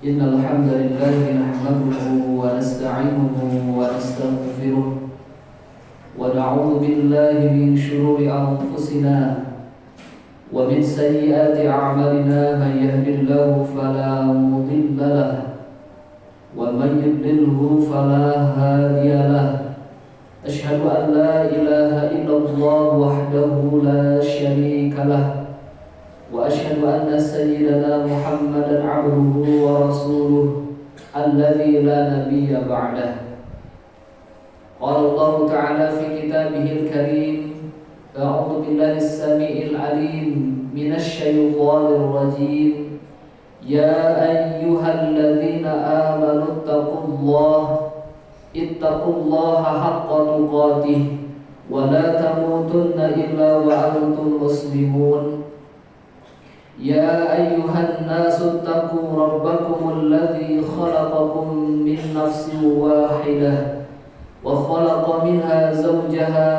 إن الحمد لله نحمده ونستعينه ونستغفره ونعوذ بالله من شرور أنفسنا ومن سيئات أعمالنا من يهد الله فلا مضل له ومن يضلله فلا هادي له أشهد أن لا إله إلا الله وحده لا شريك له وأشهد أن سيدنا محمدا عبده ورسوله الذي لا نبي بعده. قال الله تعالى في كتابه الكريم: أعوذ بالله السميع العليم من الشيطان الرجيم. يا أيها الذين آمنوا اتقوا الله حق تقاته ولا تموتن إلا وأنتم مسلمون. يا أيها الناس اتقوا ربكم الذي خلقكم من نفس واحدة وخلق منها زوجها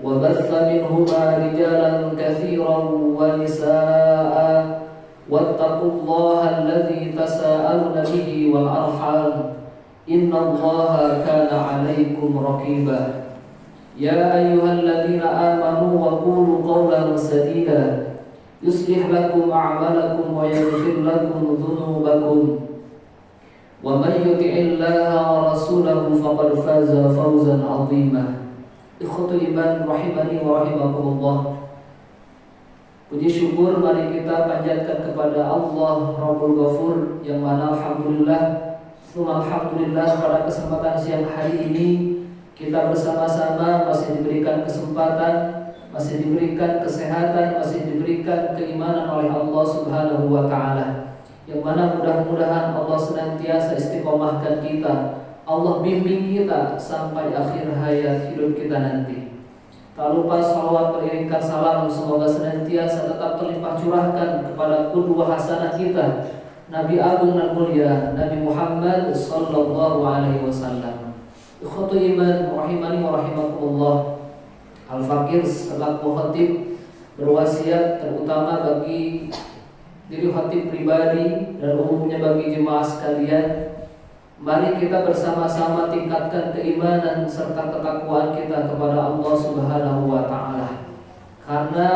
وبث منهما رجالا كثيرا ونساء واتقوا الله الذي تساءلون به والأرحام إن الله كان عليكم رقيبا. يا أيها الذين آمنوا وقولوا قولا سديدا يصلح لكم أعمالكم ويغفر لكم ذنوبكم ومن يطع الله ورسوله فقد فاز فوزا عظيما. Ikhwatul iman rahimani wa rahimakumullah. Puji syukur mari kita panjatkan kepada Allah Rabbul Ghafur, yang mana alhamdulillah pada kesempatan siang hari ini kita bersama-sama masih diberikan kesempatan, masih diberikan kesehatan, masih diberikan keimanan oleh Allah Subhanahu wa taala. Yang mana mudah-mudahan Allah senantiasa istiqomahkan kita, Allah bimbing kita sampai akhir hayat hidup kita nanti. Tak lupa salawat beriringkan salam semoga senantiasa tetap terlimpah curahkan kepada qudwah hasanah kita, Nabi agung dan mulia Nabi Muhammad sallallahu alaihi wasallam. Ikhwatul iman rahimani wa rahimakumullah. Al-Fakir selaku khatib berwasiat, terutama bagi diri khatib pribadi dan umumnya bagi jemaah sekalian, mari kita bersama-sama tingkatkan keimanan serta ketakwaan kita kepada Allah Subhanahu wa taala. Karena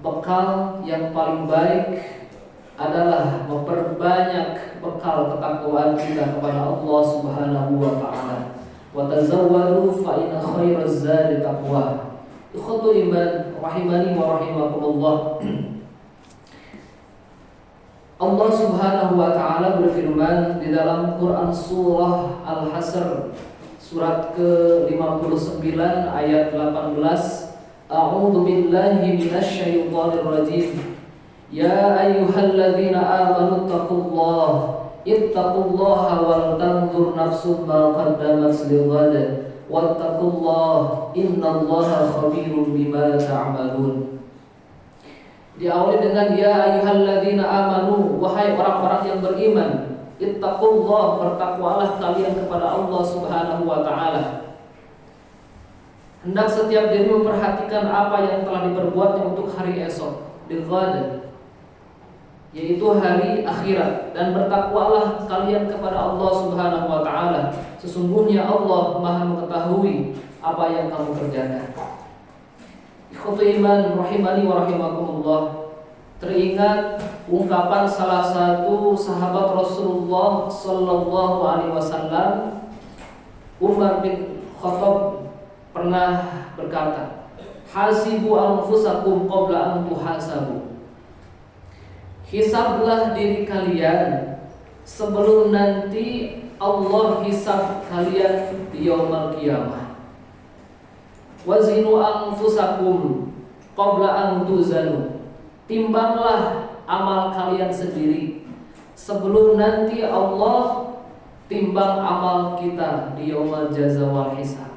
bekal yang paling baik adalah memperbanyak bekal ketakwaan kita kepada Allah Subhanahu wa taala. Wa tazawwadu fa inna khairaz zadi taqwa. Ikhwatul iman rahimani wa rahimakumullah. Allah Subhanahu wa taala berfirman di dalam Quran surah Al-Hasr surat ke-59 ayat 18, A'udzu billahi minasyaitonir rajim. Ya ayyuhalladzina amanu ittaqullaha wal tanzur nafsum ma qaddamat lighad wattaqullaha innallaha khabirum bima ta'malun. Diawali dengan ya ayyuhalladzina amanu, wahai orang-orang yang beriman, ittaqullah, bertakwalah kalian kepada Allah Subhanahu wa taala. Hendak setiap diri memperhatikan apa yang telah diperbuatnya untuk hari esok, lighad, yaitu hari akhirat, dan bertakwalah kalian kepada Allah Subhanahu wa taala. Sesungguhnya Allah Maha mengetahui apa yang kamu kerjakan. Ikhwatul iman rahimani wa rahimakumullah. Teringat ungkapan salah satu sahabat Rasulullah sallallahu alaihi wasallam, Umar bin Khattab, pernah berkata, hasibu anfusakum qabla an tuhasabu. Hisablah diri kalian sebelum nanti Allah hisab kalian di yaumul qiyamah. Wazinu anfusakum qabla an tuzanu. Timbanglah amal kalian sendiri sebelum nanti Allah timbang amal kita di yaumul jaza wal hisab.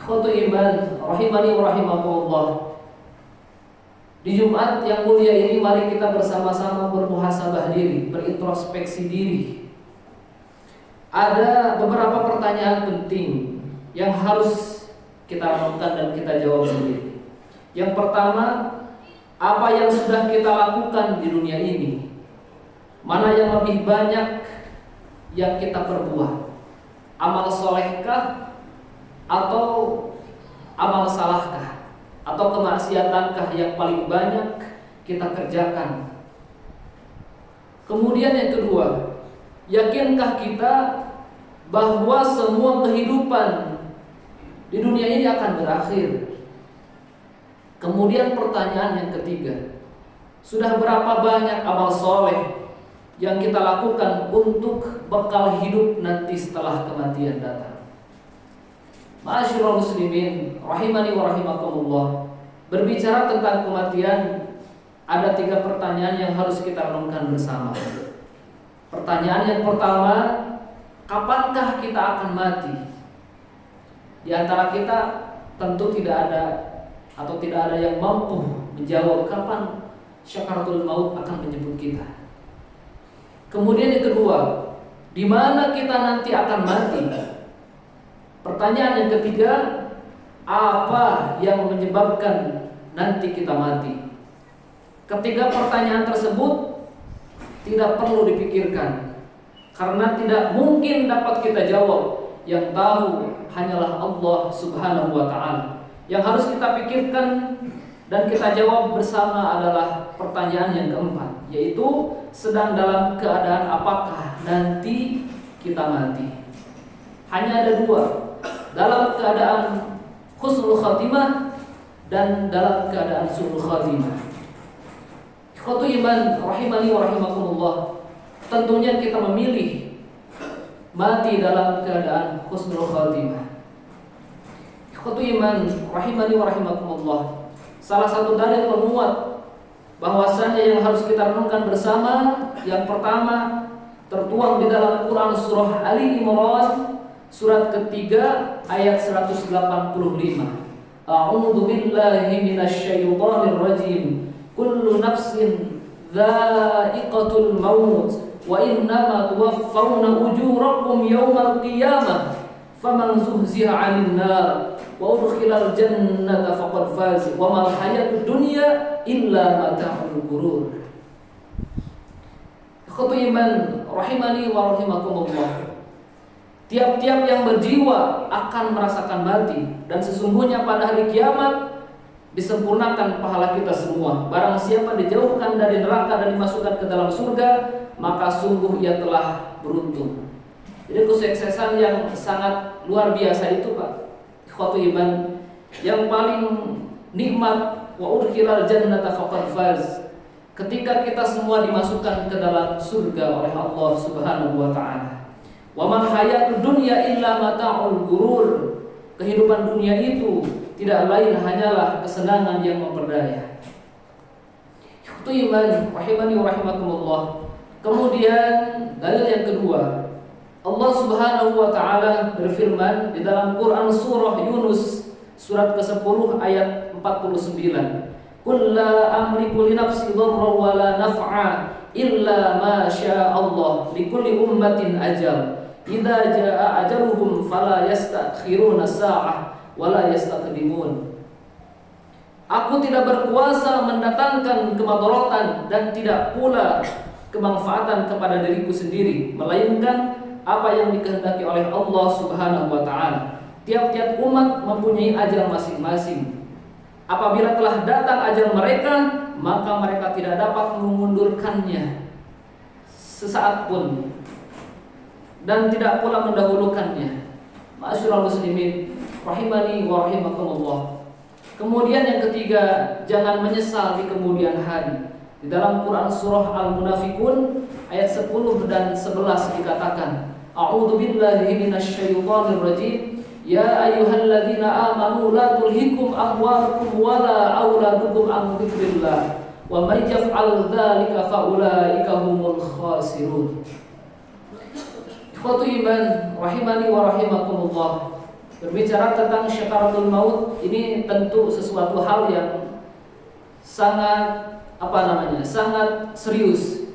Ikhwatul iman rahimani wa rahimakumullah. Di Jumat yang mulia ini mari kita bersama-sama bermuhasabah diri, berintrospeksi diri. Ada beberapa pertanyaan penting yang harus kita lakukan dan kita jawab sendiri. Yang pertama, apa yang sudah kita lakukan di dunia ini? Mana yang lebih banyak yang kita perbuat? Amal solehkah atau amal salahkah? Atau kemaksiatankah yang paling banyak kita kerjakan? Kemudian yang kedua, yakinkah kita bahwa semua kehidupan di dunia ini akan berakhir? Kemudian pertanyaan yang ketiga, sudah berapa banyak amal soleh yang kita lakukan untuk bekal hidup nanti setelah kematian datang? Ma'asyiral muslimin rahimani wa rahimakumullah. Berbicara tentang kematian, ada 3 pertanyaan yang harus kita renungkan bersama. Pertanyaan yang pertama, kapankah kita akan mati? Di antara kita tentu tidak ada yang mampu menjawab kapan syakaratul maut akan menjemput kita. Kemudian yang kedua, di mana kita nanti akan mati? Pertanyaan yang ketiga, apa yang menyebabkan nanti kita mati? Ketiga pertanyaan tersebut tidak perlu dipikirkan, karena tidak mungkin dapat kita jawab. Yang tahu hanyalah Allah Subhanahu wa ta'ala. Yang harus kita pikirkan dan kita jawab bersama adalah pertanyaan yang keempat, yaitu sedang dalam keadaan apakah nanti kita mati. Hanya ada 2, dalam keadaan husnul khatimah dan dalam keadaan su'ul khatimah. Ikhwatu iman rahimani wa rahimakumullah, tentunya kita memilih mati dalam keadaan husnul khatimah. Ikhwatu iman rahimani wa rahimakumullah, salah satu dalil penguat bahwasanya yang harus kita renungkan bersama, yang pertama tertuang di dalam Quran surah Ali Imran surat ketiga ayat 185. A'udzu billahi minasyaitonir rajim. Kullu nafsin dha'iqatul maut wa innama tuwaffawna ujurakum yawmal qiyamah faman zuhziha 'anil nar wa udkhilal jannata faqad faz wa mal hayatud dunya illa mata'ul ghurur. Ikhwatu iman rahimani wa rahimakumullah, tiap-tiap yang berjiwa akan merasakan mati, dan sesungguhnya pada hari kiamat disempurnakan pahala kita semua. Barang siapa dijauhkan dari neraka dan dimasukkan ke dalam surga, maka sungguh ia telah beruntung. Jadi kesuksesan yang sangat luar biasa itu, Pak, ikhwatu iman, yang paling nikmat, wa udkhilal jannata faqad faz, ketika kita semua dimasukkan ke dalam surga oleh Allah Subhanahu wa ta'ala. Wa man hayatud dunya illa mata'ul ghurur, kehidupan dunia itu tidak lain hanyalah kesenangan yang memperdaya. Itu iman rahimani wa rahimakumullah. Kemudian dalil yang kedua, Allah Subhanahu wa ta'ala berfirman di dalam Quran surah Yunus surat ke-10 ayat 49. Qul la amliku li nafsi dharran wa la naf'a illa ma syaa Allah, likulli ummatin ajal. Idza jaa ajaluhum fala yastakhiruna sa'ah wala yastaqdimun. Aku tidak berkuasa mendatangkan kemadaratan dan tidak pula kemanfaatan kepada diriku sendiri, melainkan apa yang dikehendaki oleh Allah Subhanahu wa ta'ala. Tiap-tiap umat mempunyai ajal masing-masing. Apabila telah datang ajal mereka, maka mereka tidak dapat memundurkannya sesaat pun dan tidak pula mendahulukannya. Ma'asyiral muslimin rahimani wa rahimakumullah. Kemudian yang ketiga, jangan menyesal di kemudian hari. Di dalam Quran surah Al-Munafiqun ayat 10 dan 11 dikatakan, A'udzu billahi minasyaitonir rajim. Ya ayyuhalladzina amanu la tulhikum amwalukum wala auladukum an dzikrillah wa may yaf'al dzalika fa ulaika humul khasirun. Ikhwatu iman rahimani wa rahimakumullah. Berbicara tentang syakaratul maut, ini tentu sesuatu hal yang sangat sangat serius.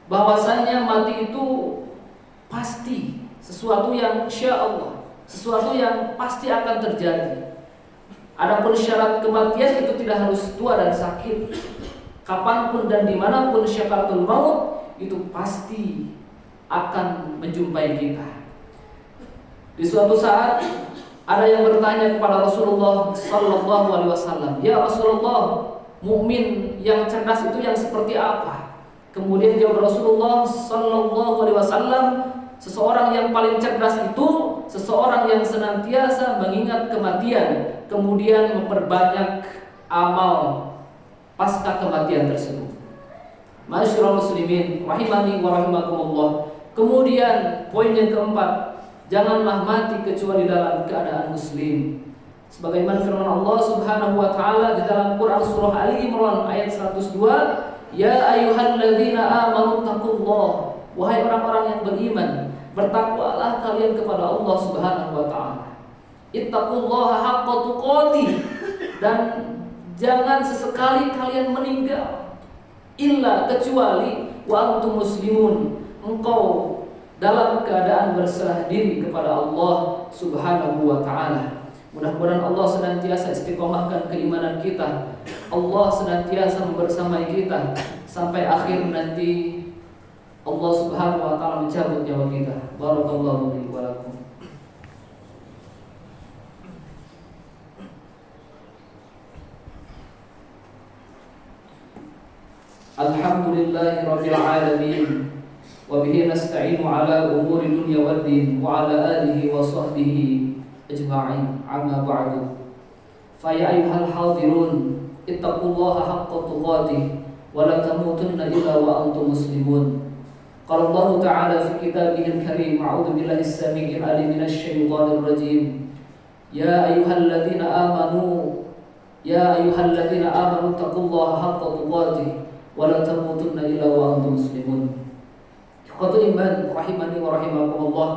Bahwasanya mati itu pasti sesuatu yang insya Allah, sesuatu yang pasti akan terjadi. Adapun syarat kematian itu tidak harus tua dan sakit. Kapanpun dan dimanapun syakaratul maut itu pasti akan menjumpai kita. Di suatu saat ada yang bertanya kepada Rasulullah sallallahu alaihi wasallam, "Ya Rasulullah, mukmin yang cerdas itu yang seperti apa?" Kemudian jawab Rasulullah sallallahu alaihi wasallam, "Seseorang yang paling cerdas itu seseorang yang senantiasa mengingat kematian, kemudian memperbanyak amal pasca kematian tersebut." Masyaallah muslimin rahimani wa rahimakumullah. Kemudian poin yang keempat, janganlah mati kecuali dalam keadaan muslim. Sebagaimana firman Allah Subhanahu wa taala di dalam Quran surah Ali Imran ayat 102, "Ya ayyuhalladzina amanu taqullah." Wahai orang-orang yang beriman, bertakwalah kalian kepada Allah Subhanahu wa taala. Ittaqullaha haqqa tuqatih, dan jangan sesekali kalian meninggal illa kecuali wa antum muslimun, engkau dalam keadaan berserah diri kepada Allah Subhanahu wa taala. Mudah-mudahan Allah senantiasa istiqomahkan keimanan kita. Allah senantiasa membersamai kita sampai akhir nanti Allah Subhanahu wa taala mencabut nyawa kita. Barakallahu li wa lakum. Alhamdulillahi rabbil alamin. Wabihi nasta'inu ala umuri dunya wad din wa ala alihi wa sahbihi ajma'in. Amma ba'du. Fa ya ayyuhal hadirun, ittaqullaha haqqa tuqatih wa la tamutunna illa wa antum muslimun. Qala Allah ta'ala fi kitabihil karim, a'udzu billahi as-sami'il 'alim minasy syaithanir rajim. Ya ayyuhalladzina amanu taqullaha haqqa tuqatih wa la tamutunna illa wa antum muslimun. Ikhwatul iman rahimani wa rahimakumullah.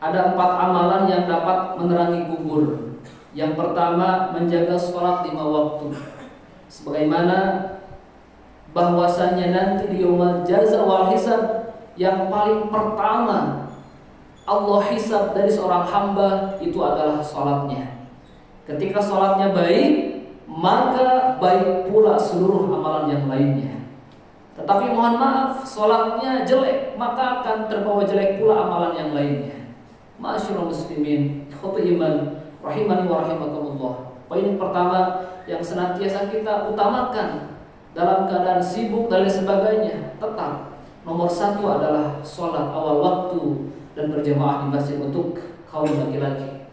Ada 4 amalan yang dapat menerangi kubur. Yang pertama, menjaga sholat 5 waktu. Sebagaimana bahwasanya nanti di yaumul jaza wal hisab, yang paling pertama Allah hisab dari seorang hamba itu adalah sholatnya. Ketika sholatnya baik, maka baik pula seluruh amalan yang lainnya. Tetapi mohon maaf, sholatnya jelek, maka akan terbawa jelek pula amalan yang lainnya. Ma'asyiral muslimin, ikhwatul iman rahimani wa rahimakumullah. Poin yang pertama yang senantiasa kita utamakan dalam keadaan sibuk dan lain sebagainya, tetap nomor 1 adalah sholat awal waktu dan berjamaah di masjid untuk kaum laki-laki.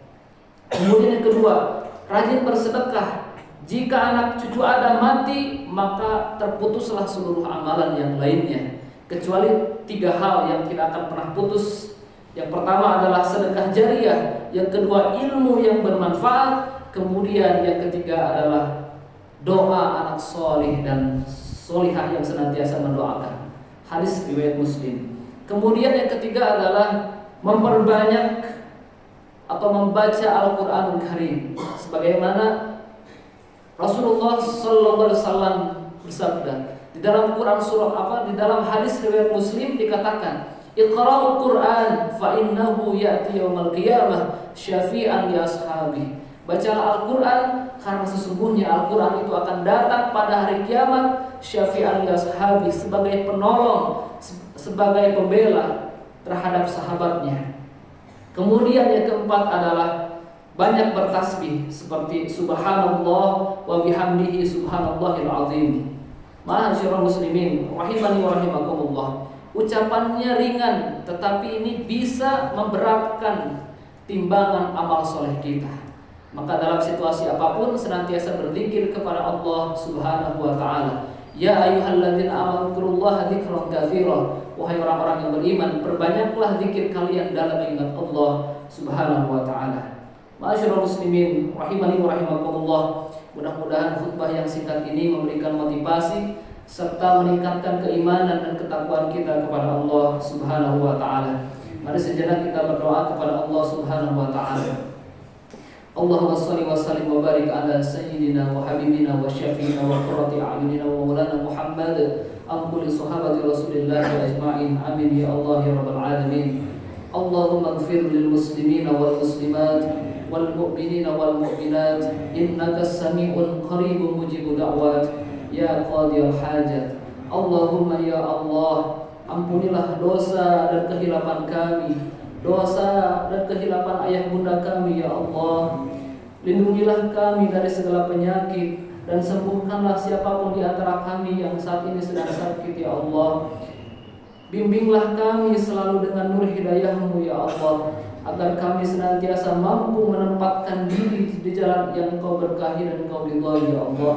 Kemudian yang kedua, rajin bersedekah. Jika anak cucu Adam mati, maka terputuslah seluruh amalan yang lainnya, kecuali 3 hal yang tidak akan pernah putus. Yang pertama adalah sedekah jariyah, yang kedua ilmu yang bermanfaat, kemudian yang ketiga adalah doa anak solih dan solihah yang senantiasa mendoakan. Hadis riwayat Muslim. Kemudian yang ketiga adalah memperbanyak atau membaca Al-Qur'anul Karim, sebagaimana Rasulullah sallallahu alaihi wasallam bersabda di dalam Quran di dalam hadis riwayat Muslim dikatakan, "Iqra'ul Qur'an fa innahu ya'ti yaumil qiyamah syafi'an li ashabi." Bacalah Al-Qur'an karena sesungguhnya Al-Qur'an itu akan datang pada hari kiamat syafi'an li ashabi, sebagai penolong, sebagai pembela terhadap sahabatnya. Kemudian yang keempat adalah banyak bertasbih seperti subhanallah wa bihamdihi subhanallahil azim. Ma'asyiral muslimin rahimani wa rahimakumullah. Ucapannya ringan, tetapi ini bisa memberatkan timbangan amal soleh kita. Maka dalam situasi apapun senantiasa berzikir kepada Allah Subhanahu wa taala. Ya ayyuhalladzina amanu dzkurullaha dzikran katsiran. Wahai orang-orang yang beriman, perbanyaklah zikir kalian dalam mengingat Allah Subhanahu wa taala. Ma'asyiral muslimin rahimani wa rahimakumullah. Mudah-mudahan khutbah yang singkat ini memberikan motivasi serta meningkatkan keimanan dan ketakwaan kita kepada Allah Subhanahu wa taala. Mari sejenak kita berdoa kepada Allah Subhanahu wa taala. Allahumma shalli wa sallim wa barik ala sayyidina wa habibina wa syafiina wa qurrati a'yunina wa maulana Muhammad an kulli sahabati Rasulillah ajma'in. Amin ya Allah ya rabbal alamin. Allahumma ighfir lil muslimina wal muslimat wal mu'minina wal mu'minat innaka sami'un qaribun mujibud da'wat ya qadiyal hajat. Allahumma ya Allah Ampunilah dosa dan kehilapan kami, dosa dan kehilapan ayah bunda kami ya Allah. Lindungilah kami dari segala penyakit dan sembuhkanlah siapapun di antara kami yang saat ini sedang sakit ya Allah. Bimbinglah kami selalu dengan nur hidayah-Mu ya Allah, agar kami senantiasa mampu menempatkan diri di jalan yang Engkau berkahi dan Engkau ridhai ya Allah.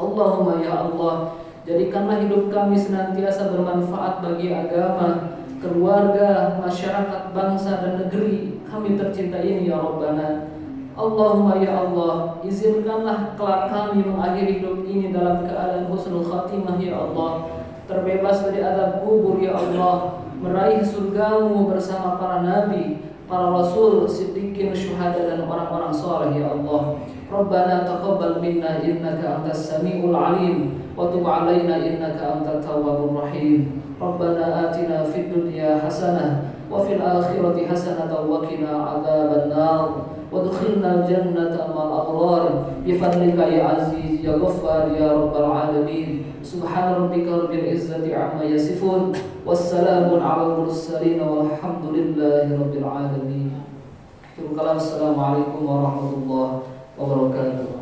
Allahumma ya Allah, jadikanlah hidup kami senantiasa bermanfaat bagi agama, keluarga, masyarakat, bangsa dan negeri kami tercinta ini ya Rabbana. Allahumma ya Allah, izinkanlah kelak kami mengakhiri hidup ini dalam keadaan husnul khatimah ya Allah, terbebas dari azab kubur ya Allah, meraih surga-Mu bersama para nabi, para rasul, siddiqin, syuhada dan orang-orang saleh ya Allah. Rabbana taqabbal minna innaka antas samiul alim wa tub alaina innaka antat tawwabur rahim. Rabbana atina fid dunya hasanah wa fil akhirati hasanah wa qina adzaban nar. Wadkhilna jannata ma'al abrar bifadlika ya aziz ya ghaffar ya rabbal alamin. Subhana rabbika rabbil izzati amma yasifun wassalamun ala mursalin walhamdulillahi rabbil alamin. Assalamualaikum warahmatullahi wabarakatuh.